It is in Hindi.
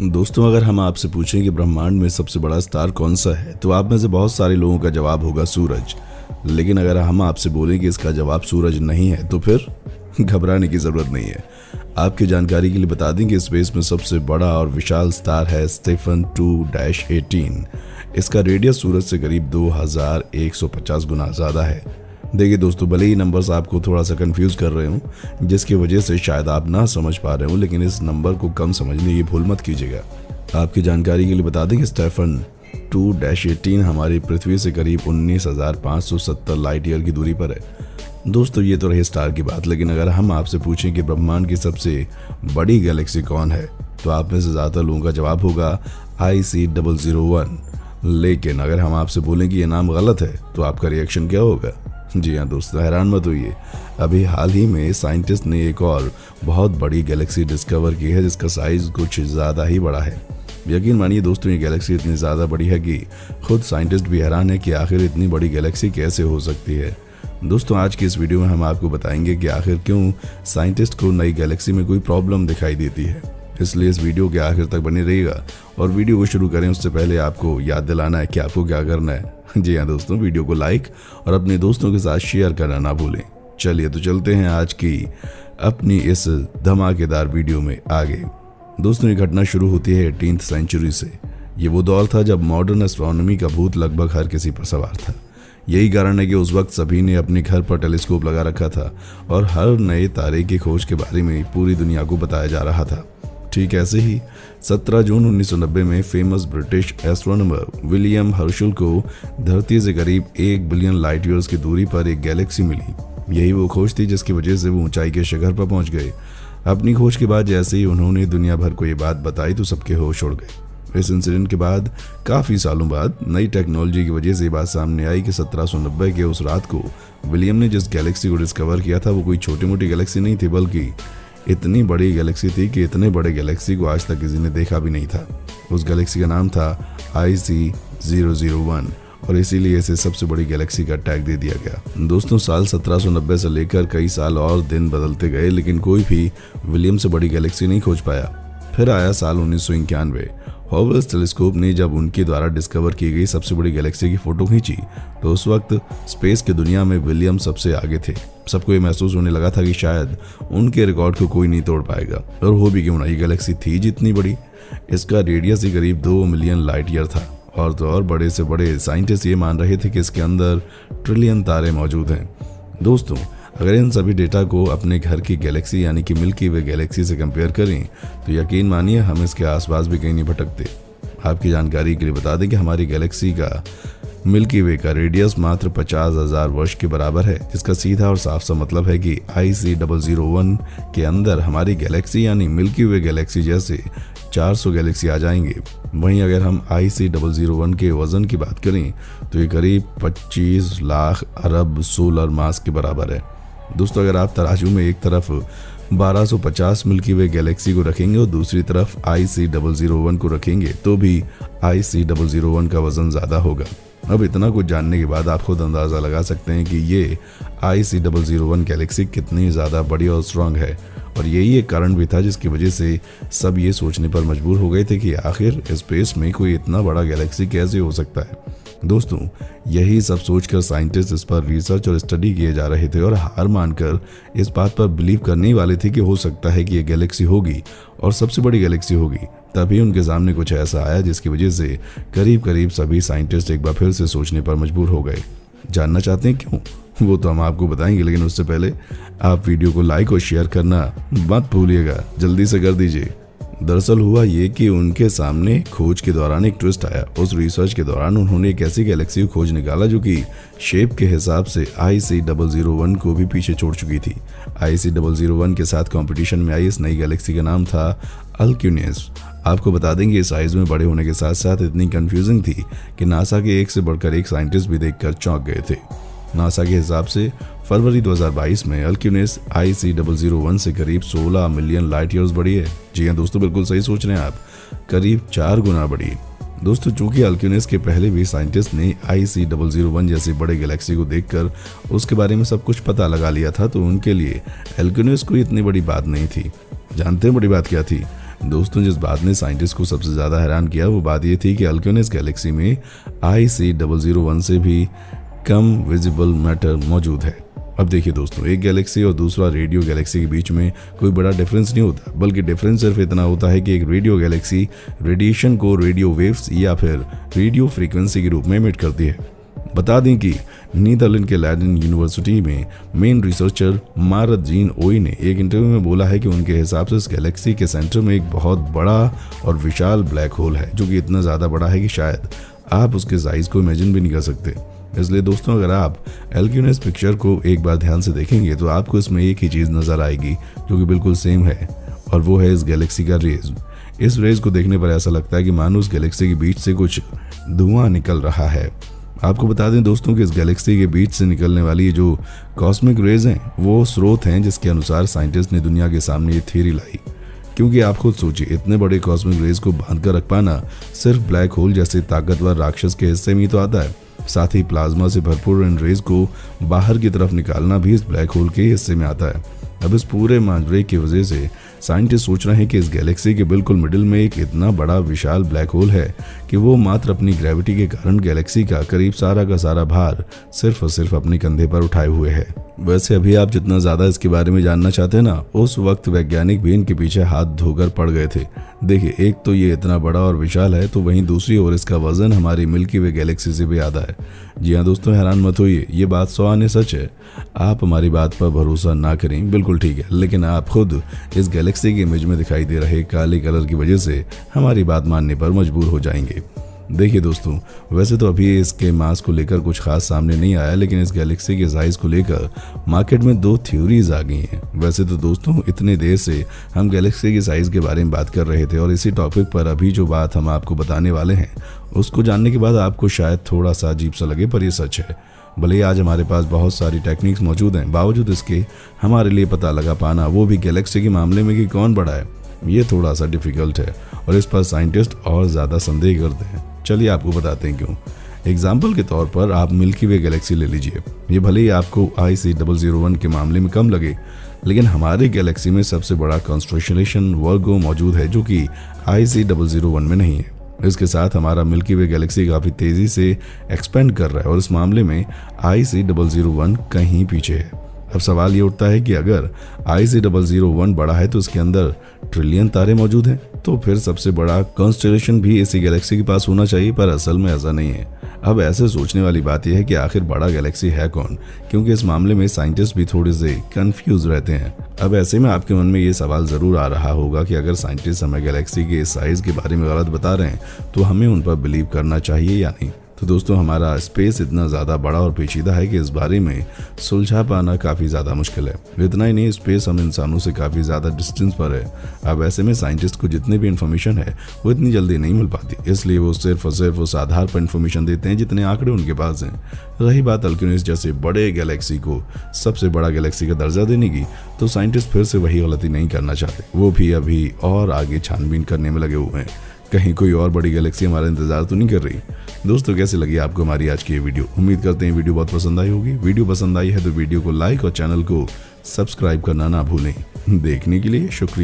दोस्तों, अगर हम आपसे पूछें कि ब्रह्मांड में सबसे बड़ा स्टार कौन सा है तो आप में से बहुत सारे लोगों का जवाब होगा सूरज। लेकिन अगर हम आपसे बोलें कि इसका जवाब सूरज नहीं है तो फिर घबराने की ज़रूरत नहीं है। आपकी जानकारी के लिए बता दें कि स्पेस में सबसे बड़ा और विशाल स्टार है स्टेफन 2-18। इसका रेडियस सूरज से करीब 2150 गुना ज़्यादा है। देखिए दोस्तों, भले ही नंबर्स आपको थोड़ा सा कंफ्यूज कर रहे हों, जिसकी वजह से शायद आप ना समझ पा रहे हो, लेकिन इस नंबर को कम समझने की भूल मत कीजिएगा। आपकी जानकारी के लिए बता दें कि स्टेफन 2-18 हमारी पृथ्वी से करीब 19,570 लाइट ईयर की दूरी पर है। दोस्तों, ये तो रही स्टार की बात, लेकिन अगर हम आपसे पूछें कि ब्रह्मांड की सबसे बड़ी गैलेक्सी कौन है तो आप में से ज़्यादातर लोगों का जवाब होगा IC001। लेकिन अगर हम आपसे बोलें कि ये नाम गलत है तो आपका रिएक्शन क्या होगा? जी हाँ दोस्तों, हैरान मत होइए। अभी हाल ही में साइंटिस्ट ने एक और बहुत बड़ी गैलेक्सी डिस्कवर की है जिसका साइज कुछ ज़्यादा ही बड़ा है। यकीन मानिए दोस्तों, ये गैलेक्सी इतनी ज़्यादा बड़ी है कि खुद साइंटिस्ट भी हैरान है कि आखिर इतनी बड़ी गैलेक्सी कैसे हो सकती है। दोस्तों, आज की इस वीडियो में हम आपको बताएंगे कि आखिर क्यों साइंटिस्ट को नई गैलेक्सी में कोई प्रॉब्लम दिखाई देती है। इसलिए इस वीडियो के आखिर तक बने रहिएगा। और वीडियो को शुरू करें उससे पहले आपको याद दिलाना है कि आपको क्या करना है। जी हाँ दोस्तों, वीडियो को लाइक और अपने दोस्तों के साथ शेयर करना ना भूलें। चलिए तो चलते हैं आज की अपनी इस धमाकेदार वीडियो में आगे। दोस्तों, ये घटना शुरू होती है 18th सेंचुरी से। ये वो दौर था जब मॉडर्न एस्ट्रोनॉमी का भूत लगभग हर किसी पर सवार था। यही कारण है कि उस वक्त सभी ने अपने घर पर टेलीस्कोप लगा रखा था और हर नए तारे की खोज के बारे में पूरी दुनिया को बताया जा रहा था। ठीक ऐसे ही 17 जून 1990 में famous British astronomer William Herschel को धरती से करीब 1 बिलियन लाइट ईयर्स की दूरी पर एक गैलेक्सी मिली। यही वो खोज थी जिसकी वजह से वो ऊंचाई के शिखर पर पहुंच गए। अपनी खोज के बाद जैसे ही उन्होंने दुनिया भर को ये बात बताई तो सबके होश उड़ गए। इस इंसिडेंट के बाद काफ़ी सालों बाद नई टेक्नोलॉजी की वजह से ये बात सामने आई कि 1790 के उस रात को विलियम ने जिस गैलेक्सी को डिस्कवर किया था वो कोई छोटी मोटी गैलेक्सी नहीं थी, बल्कि इतनी बड़ी गैलेक्सी थी कि इतने बड़े गैलेक्सी को आज तक किसी ने देखा भी नहीं था। उस गैलेक्सी का नाम था IC001 और इसीलिए इसे सबसे बड़ी गैलेक्सी का टैग दे दिया गया। दोस्तों, साल 1790 से लेकर कई साल और दिन बदलते गए, लेकिन कोई भी विलियम से बड़ी गैलेक्सी नहीं खोज पाया। फिर आया साल 1991। हॉबल्स टेलीस्कोप ने जब उनके द्वारा डिस्कवर की गई सबसे बड़ी गैलेक्सी की फोटो खींची तो उस वक्त स्पेस की दुनिया में विलियम सबसे आगे थे। सबको ये महसूस होने लगा था कि शायद उनके रिकॉर्ड को कोई नहीं तोड़ पाएगा। और हो भी क्यों ना, ये गैलेक्सी थी जितनी बड़ी, इसका रेडियस ही करीब 2 मिलियन लाइट ईयर था। और तो और बड़े से बड़े साइंटिस्ट ये मान रहे थे कि इसके अंदर ट्रिलियन तारे मौजूद हैं। दोस्तों, अगर इन सभी डेटा को अपने घर की गैलेक्सी यानी कि मिल्की वे गैलेक्सी से कंपेयर करें तो यकीन मानिए हम इसके आसपास भी कहीं नहीं भटकते। आपकी जानकारी के लिए बता दें कि हमारी गैलेक्सी का मिल्की वे का रेडियस मात्र 50,000 वर्ष के बराबर है, जिसका सीधा और साफ सा मतलब है कि IC001 के अंदर हमारी गैलेक्सी यानी मिल्की वे गैलेक्सी जैसे 400 गैलेक्सी आ जाएंगे। वहीं अगर हम IC001 के वजन की बात करें तो ये करीब 25 लाख अरब सोलर मास के बराबर है। दोस्तों, अगर आप तराजू में एक तरफ 1250 मिल्की वे गैलेक्सी को रखेंगे और दूसरी तरफ IC001 को रखेंगे तो भी IC001 का वजन ज़्यादा होगा। अब इतना कुछ जानने के बाद आप खुद अंदाज़ा लगा सकते हैं कि ये IC001 गैलेक्सी कितनी ज़्यादा बड़ी और स्ट्रांग है। और यही एक कारण भी था जिसकी वजह से सब ये सोचने पर मजबूर हो गए थे कि आखिर स्पेस में कोई इतना बड़ा गैलेक्सी कैसे हो सकता है। दोस्तों, यही सब सोचकर साइंटिस्ट इस पर रिसर्च और स्टडी किए जा रहे थे और हार मानकर इस बात पर बिलीव करने ही वाले थे कि हो सकता है कि ये गैलेक्सी होगी और सबसे बड़ी गैलेक्सी होगी। तभी उनके सामने कुछ ऐसा आया जिसकी वजह से करीब करीब सभी साइंटिस्ट एक बार फिर से सोचने पर मजबूर हो गए। जानना चाहते हैं क्यों? वो तो हम आपको बताएंगे, लेकिन उससे पहले आप वीडियो को लाइक और शेयर करना मत भूलिएगा, जल्दी से कर दीजिए। दरअसल हुआ ये कि उनके सामने खोज के दौरान एक ट्विस्ट आया। उस रिसर्च के दौरान उन्होंने एक ऐसी गैलेक्सी को खोज निकाला जो कि शेप के हिसाब से IC001 को भी पीछे छोड़ चुकी थी। IC001 के साथ कंपटीशन में आई इस नई गैलेक्सी का नाम था अल्क्यूनेस। आपको बता देंगे साइज में बड़े होने के साथ साथ इतनी कंफ्यूजिंग थी कि नासा के एक से बढ़कर एक साइंटिस्ट भी देखकर चौंक गए थे। नासा के हिसाब से फरवरी 2022 में अल्क्यूनेस IC001 से करीब 16 मिलियन लाइट ईयर्स बड़ी है। जी हाँ दोस्तों, बिल्कुल सही सोच रहे हैं आप, करीब 4 गुना बड़ी। दोस्तों, चूंकि अल्क्यूनेस के पहले भी साइंटिस्ट ने IC001 जैसी बड़े गैलेक्सी को देखकर उसके बारे में सब कुछ पता लगा लिया था, तो उनके लिए अल्क्यूनेस कोई इतनी बड़ी बात नहीं थी। जानते हैं बड़ी बात क्या थी? दोस्तों जिस बात ने साइंटिस्ट को सबसे ज़्यादा हैरान किया वो बात ये थी कि अल्क्यूनस गैलेक्सी में IC001 से भी कम विजिबल मैटर मौजूद है। अब देखिए दोस्तों, एक गैलेक्सी और दूसरा रेडियो गैलेक्सी के बीच में कोई बड़ा डिफरेंस नहीं होता, बल्कि डिफरेंस सिर्फ इतना होता है कि एक रेडियो गैलेक्सी रेडिएशन को रेडियो वेव्स या फिर रेडियो फ्रीक्वेंसी के रूप में एमिट करती है। बता दें कि नीदरलैंड के लैडन यूनिवर्सिटी में मेन रिसर्चर मारत जीन ओई ने एक इंटरव्यू में बोला है कि उनके हिसाब से इस गैलेक्सी के सेंटर में एक बहुत बड़ा और विशाल ब्लैक होल है, जो कि इतना ज़्यादा बड़ा है कि शायद आप उसके साइज को इमेजिन भी नहीं कर सकते। इसलिए दोस्तों अगर आप अल्क्यूनस पिक्चर को एक बार ध्यान से देखेंगे तो आपको इसमें एक ही चीज़ नज़र आएगी जो कि बिल्कुल सेम है, और वो है इस गैलेक्सी का रेज। इस रेज को देखने पर ऐसा लगता है कि मानो उस गैलेक्सी के बीच से कुछ धुआं निकल रहा है। आपको बता दें दोस्तों कि इस गैलेक्सी के बीच से निकलने वाली जो कॉस्मिक रेज हैं वो स्रोत हैं जिसके अनुसार साइंटिस्ट ने दुनिया के सामने ये थ्योरी लाई। क्योंकि आप खुद सोचिए, इतने बड़े कॉस्मिक रेज को बांध कर रख पाना सिर्फ ब्लैक होल जैसे ताकतवर राक्षस के हिस्से में ही तो आता है। साथ ही प्लाज्मा से भरपूर इन रेज को बाहर की तरफ निकालना भी इस ब्लैक होल के हिस्से में आता है। अब इस पूरे माजरे की वजह से साइंटिस्ट सोच रहे हैं कि इस गैलेक्सी के बिल्कुल मिडिल में एक इतना बड़ा विशाल ब्लैक होल है कि वो मात्र अपनी ग्रेविटी के कारण गैलेक्सी का करीब सारा का सारा भार सिर्फ और सिर्फ अपने कंधे पर उठाए हुए है। वैसे अभी आप जितना ज्यादा इसके बारे में जानना चाहते हैं ना, उस वक्त वैज्ञानिक भी इनके पीछे हाथ धोकर पड़ गए थे। देखिए, एक तो ये इतना बड़ा और विशाल है, तो वहीं दूसरी ओर इसका वजन हमारी मिल्की वे गैलेक्सी से भी ज्यादा है। जी हाँ दोस्तों, हैरान मत होइए, ये बात 100 आने सच है। आप हमारी बात पर भरोसा ना करें, बिल्कुल ठीक है, लेकिन आप खुद इस गैलेक्सी की इमेज में दिखाई दे रहे काले कलर की वजह से हमारी बात मानने पर मजबूर हो जाएंगे। देखिए दोस्तों, वैसे तो अभी इसके मास को लेकर कुछ खास सामने नहीं आया, लेकिन इस गैलेक्सी के साइज को लेकर मार्केट में 2 थ्योरीज आ गई हैं। वैसे तो दोस्तों इतने देर से हम गैलेक्सी के साइज के बारे में बात कर रहे थे, और इसी टॉपिक पर अभी जो बात हम आपको बताने वाले हैं उसको जानने के बाद आपको शायद थोड़ा सा अजीब सा लगे, पर यह सच है। भले ही आज हमारे पास बहुत सारी टेक्निक्स मौजूद हैं, बावजूद इसके हमारे लिए पता लगा पाना, वो भी गैलेक्सी के मामले में कि कौन बड़ा है, ये थोड़ा सा डिफिकल्ट है, और इस पर साइंटिस्ट और ज़्यादा संदेह करते हैं। चलिए आपको बताते हैं क्यों। एग्जाम्पल के तौर पर आप मिल्की वे गैलेक्सी ले लीजिए। ये भले ही आपको IC001 के मामले में कम लगे, लेकिन हमारे गैलेक्सी में सबसे बड़ा कॉन्स्टेलेशन वर्गो मौजूद है, जो कि IC001 में नहीं है। इसके साथ हमारा मिल्की वे गैलेक्सी काफ़ी तेज़ी से एक्सपेंड कर रहा है, और इस मामले में IC001 कहीं पीछे है। अब सवाल ये उठता है कि अगर IC001 बड़ा है तो इसके अंदर ट्रिलियन तारे मौजूद हैं, तो फिर सबसे बड़ा कॉन्स्टेलेशन भी इसी गैलेक्सी के पास होना चाहिए, पर असल में ऐसा नहीं है। अब ऐसे सोचने वाली बात यह है कि आखिर बड़ा गैलेक्सी है कौन, क्योंकि इस मामले में साइंटिस्ट भी थोड़े से कंफ्यूज रहते हैं। अब ऐसे में आपके मन में ये सवाल जरूर आ रहा होगा कि अगर साइंटिस्ट हमें गैलेक्सी के साइज के बारे में गलत बता रहे हैं तो हमें उन पर बिलीव करना चाहिए या नहीं। तो दोस्तों, हमारा स्पेस इतना ज़्यादा बड़ा और पेचीदा है कि इस बारे में सुलझा पाना काफ़ी ज़्यादा मुश्किल है। इतना ही नहीं, स्पेस हम इंसानों से काफ़ी ज़्यादा डिस्टेंस पर है। अब ऐसे में साइंटिस्ट को जितनी भी इन्फॉर्मेशन है वो इतनी जल्दी नहीं मिल पाती, इसलिए वो सिर्फ और सिर्फ उस आधार पर इन्फॉर्मेशन देते हैं जितने आंकड़े उनके पास हैं। रही बात अल्क्यूनस जैसे बड़े गैलेक्सी को सबसे बड़ा गैलेक्सी का दर्जा देने की, तो साइंटिस्ट फिर से वही गलती नहीं करना चाहते। वो भी अभी और आगे छानबीन करने में लगे हुए हैं, कहीं कोई और बड़ी गैलेक्सी हमारा इंतजार तो नहीं कर रही। दोस्तों, कैसे लगी आपको हमारी आज की ये वीडियो? उम्मीद करते हैं वीडियो बहुत पसंद आई होगी। वीडियो पसंद आई है तो वीडियो को लाइक और चैनल को सब्सक्राइब करना ना भूलें। देखने के लिए शुक्रिया।